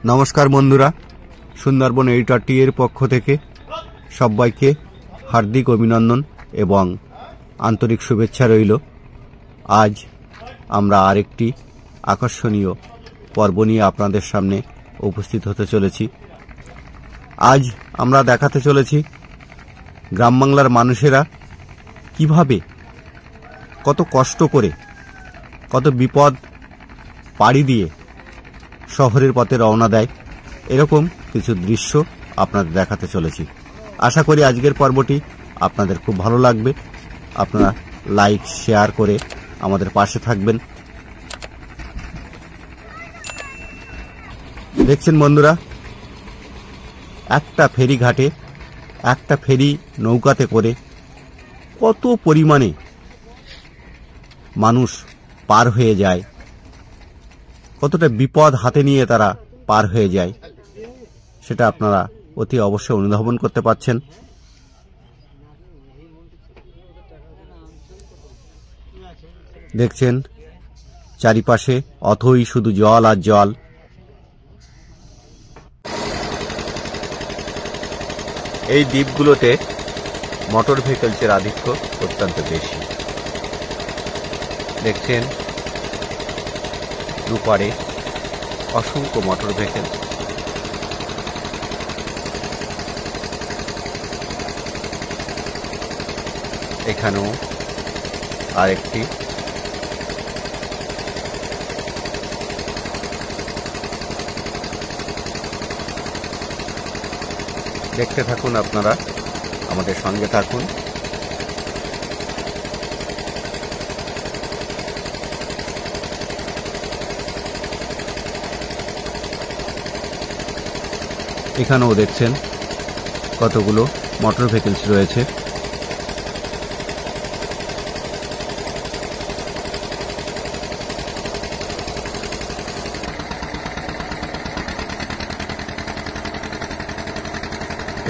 নমস্কার বন্ধুরা, সুন্দরবন এডিটর এর পক্ষ থেকে সবাইকে হার্দিক অভিনন্দন এবং আন্তরিক শুভেচ্ছা রইল। আজ আমরা আরেকটি আকর্ষণীয় পর্ব নিয়ে আপনাদের সামনে উপস্থিত হতে চলেছি। আজ আমরা দেখাতে চলেছি গ্রাম বাংলার মানুষেরা কিভাবে কত কষ্ট করে কত বিপদ পাড়ি দিয়ে শহরের পথে রওনা দেয়, এরকম কিছু দৃশ্য আপনাদের দেখাতে চলেছি। আশা করি আজকের পর্বটি আপনাদের খুব ভালো লাগবে। আপনারা লাইক শেয়ার করে আমাদের পাশে থাকবেন। দেখছেন বন্ধুরা, একটা ফেরি ঘাটে একটা ফেরি নৌকাতে করে কত পরিমাণে মানুষ পার হয়ে যায়, কতটা বিপদ হাতে নিয়ে তারা পার হয়ে যায়, সেটা আপনারা অতি অবশ্যই অনুধাবন করতে পারছেন। দেখছেন চারিপাশে অথই শুধু জল আর জল। এই দ্বীপগুলোতে মোটর ভেহিকলসের আধিক্য অত্যন্ত বেশি। দেখছেন দুপারে অসংখ্য মোটর ভেহিকল। এখানেও আরেকটি। দেখতে থাকুন, আপনারা আমাদের সঙ্গে থাকুন। এখানেও দেখছেন কতগুলো মোটর ভেহিকলস রয়েছে।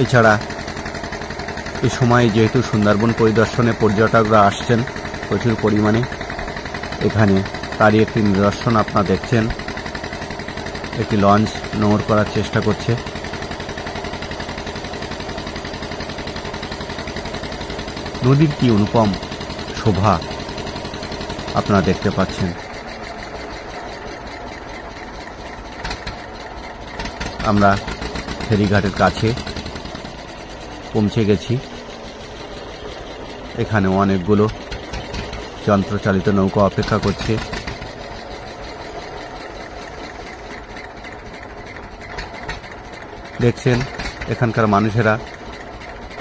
এছাড়া এই সময় যেহেতু সুন্দরবন পরিদর্শনে পর্যটকরা আসছেন প্রচুর পরিমাণে, এখানে তারই একটি নিদর্শন আপনারা দেখছেন। একটি লঞ্চ নোঙর করার চেষ্টা করছে। নদীর কি অনুপম শোভা আপনারা দেখতে পাচ্ছেন। আমরা ফেরিঘাটের কাছে পৌঁছে গেছি। এখানে অনেকগুলো যন্ত্রচালিত নৌকা অপেক্ষা করছে। দেখছেন এখানকার মানুষেরা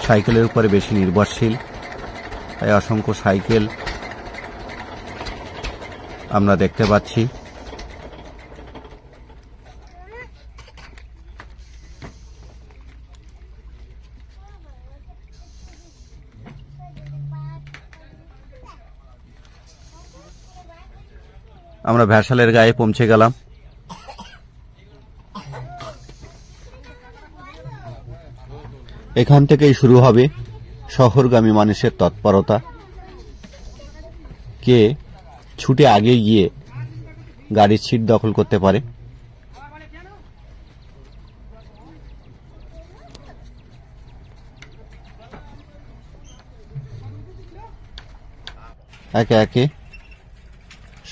সাইকেলের উপরে বেশি নির্ভরশীল, তাই অসংখ্য সাইকেল আমরা দেখতে পাচ্ছি। আমরা ভ্যাসালের গায়ে পৌঁছে গেলাম। এখান থেকেই শুরু হবে শহরগামী মানুষের তৎপরতা। কে ছুটে আগে গিয়ে গাড়ির সিট দখল করতে পারে। একে একে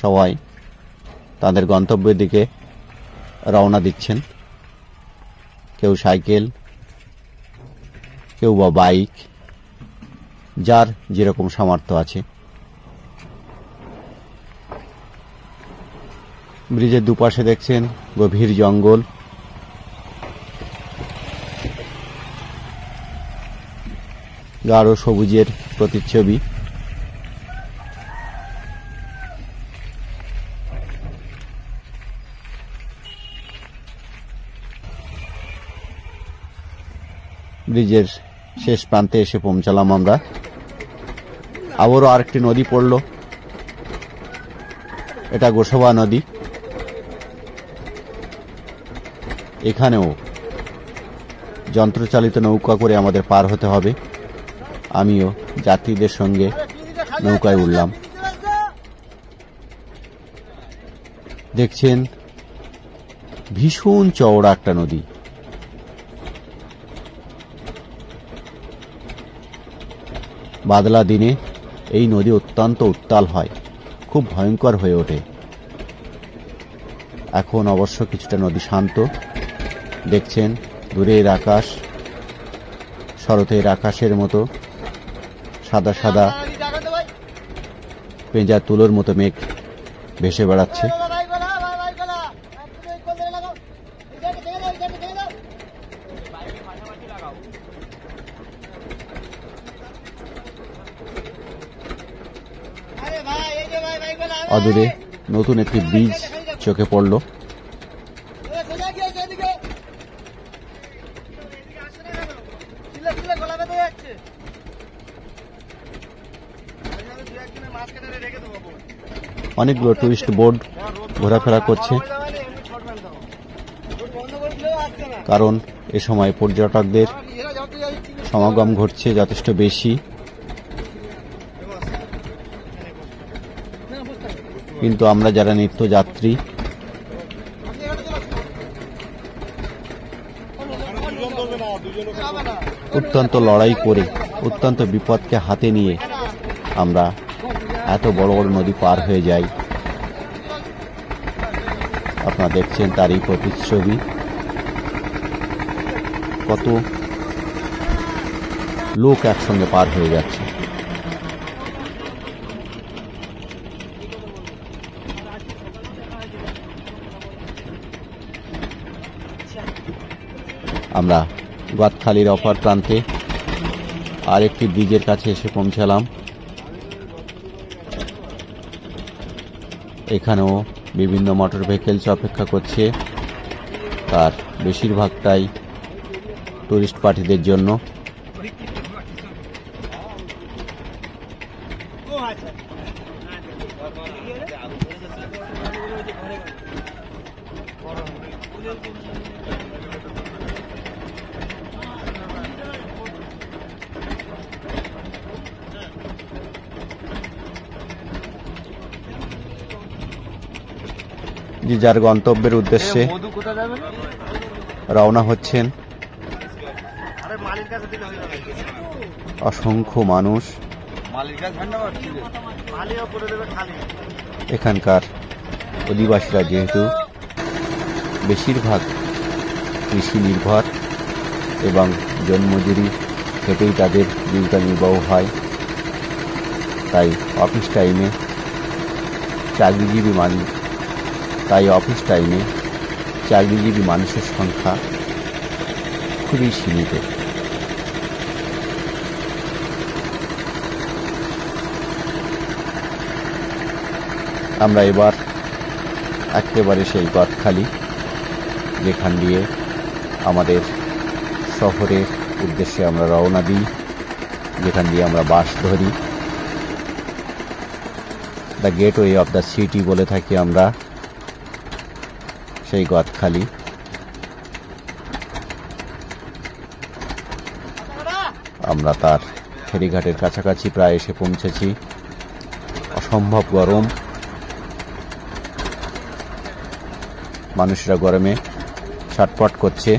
সবাই তাদের গন্তব্যের দিকে রওনা দিচ্ছেন। কেউ সাইকেল, কেউ বা বাইক, যার যেরকম সামর্থ্য আছে। ব্রিজের দুপাশে দেখছেন গভীর জঙ্গল। গাঢ় সবুজের প্রতিচ্ছবি। ব্রিজের শেষ প্রান্তে এসে পৌঁছালাম আমরা। আবারও আরেকটি নদী পড়ল, এটা গোসবা নদী। এখানেও যন্ত্রচালিত নৌকা করে আমাদের পার হতে হবে। আমিও যাত্রীদের সঙ্গে নৌকায় উঠলাম। দেখছেন ভীষণ চওড়া একটা নদী। বাদলা দিনে এই নদী অত্যন্ত উত্তাল হয়, খুব ভয়ঙ্কর হয়ে ওঠে। এখন অবশ্য কিছুটা নদী শান্ত। দেখছেন দূরের আকাশ, শরতের আকাশের মতো সাদা সাদা পেঁজা তুলোর মতো মেঘ ভেসে বেড়াচ্ছে। অদূরে নতুন একটি ব্রিজ চোখে পড়ল। অনেকগুলো টুরিস্ট বোট ঘোরাফেরা করছে, কারণ এ সময় পর্যটকদের সমাগম ঘটছে যথেষ্ট বেশি। কিন্তু আমরা যারা নিত্যযাত্রী, অত্যন্ত লড়াই করে, অত্যন্ত বিপদকে হাতে নিয়ে আমরা এত বড় বড় নদী পার হয়ে যাই। আপনারা দেখছেন তারই প্রতিচ্ছবি। কত লোক একসঙ্গে পার হয়ে যাচ্ছে। আমরা গাতখালীর অপর প্রান্তে আরেকটি ব্রিজের কাছে এসে পৌঁছালাম। এখানেও বিভিন্ন মোটর ভেহিকেলস অপেক্ষা করছে, তার বেশিরভাগটাই টুরিস্ট পার্টিদের জন্য। যে যার গন্তব্যের উদ্দেশ্যে রওনা হচ্ছেন। অসংখ্য মানুষ। এখানকার অধিবাসীরা যেহেতু বেশিরভাগ কৃষি নির্ভর এবং জন্মজুরি থেকেই তাদের জীবিকা নির্বাহ হয়, তাই অফিস টাইমে চাকরিজীবী মানুষের সংখ্যা খুবই সীমিত। আমরা এবার একেবারে সেই গাতখালী, যেখান দিয়ে আমাদের শহরের উদ্দেশ্যে আমরা রওনা দিই, যেখান দিয়ে আমরা বাস ধরি। The gateway of the city বলে থাকি আমরা সেই গাতখালী। আমরা তার ফেরিঘাটের কাছাকাছি প্রায় এসে পৌঁছেছি। অসম্ভব গরম, মানুষরা গরমে ছটফট করছে।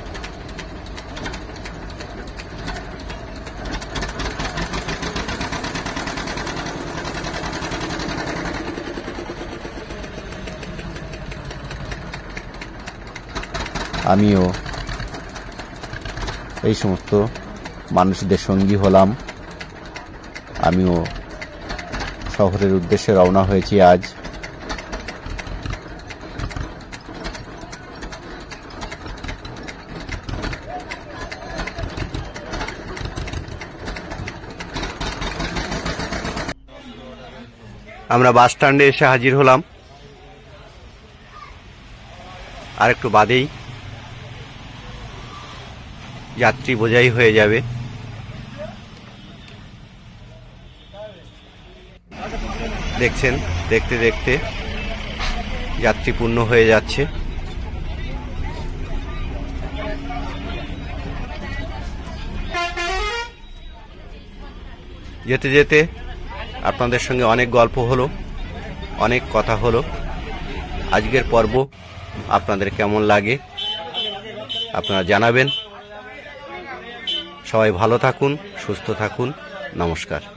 আমিও এই সমস্ত মানুষদের সঙ্গী হলাম। আমিও শহরের উদ্দেশ্যে রওনা হয়েছি আজ। আমরা বাস স্ট্যান্ডে এসে হাজির হলাম। আর একটু বাদেই যাত্রী বোঝাই হয়ে যাবে। দেখছেন, দেখতে দেখতে যাত্রী পূর্ণ হয়ে যাচ্ছে। যেতে যেতে আপনাদের সঙ্গে অনেক গল্প হলো, অনেক কথা হলো। আজকের পর্ব আপনাদের কেমন লাগে আপনারা জানাবেন। সবাই ভালো থাকুন, সুস্থ থাকুন। নমস্কার।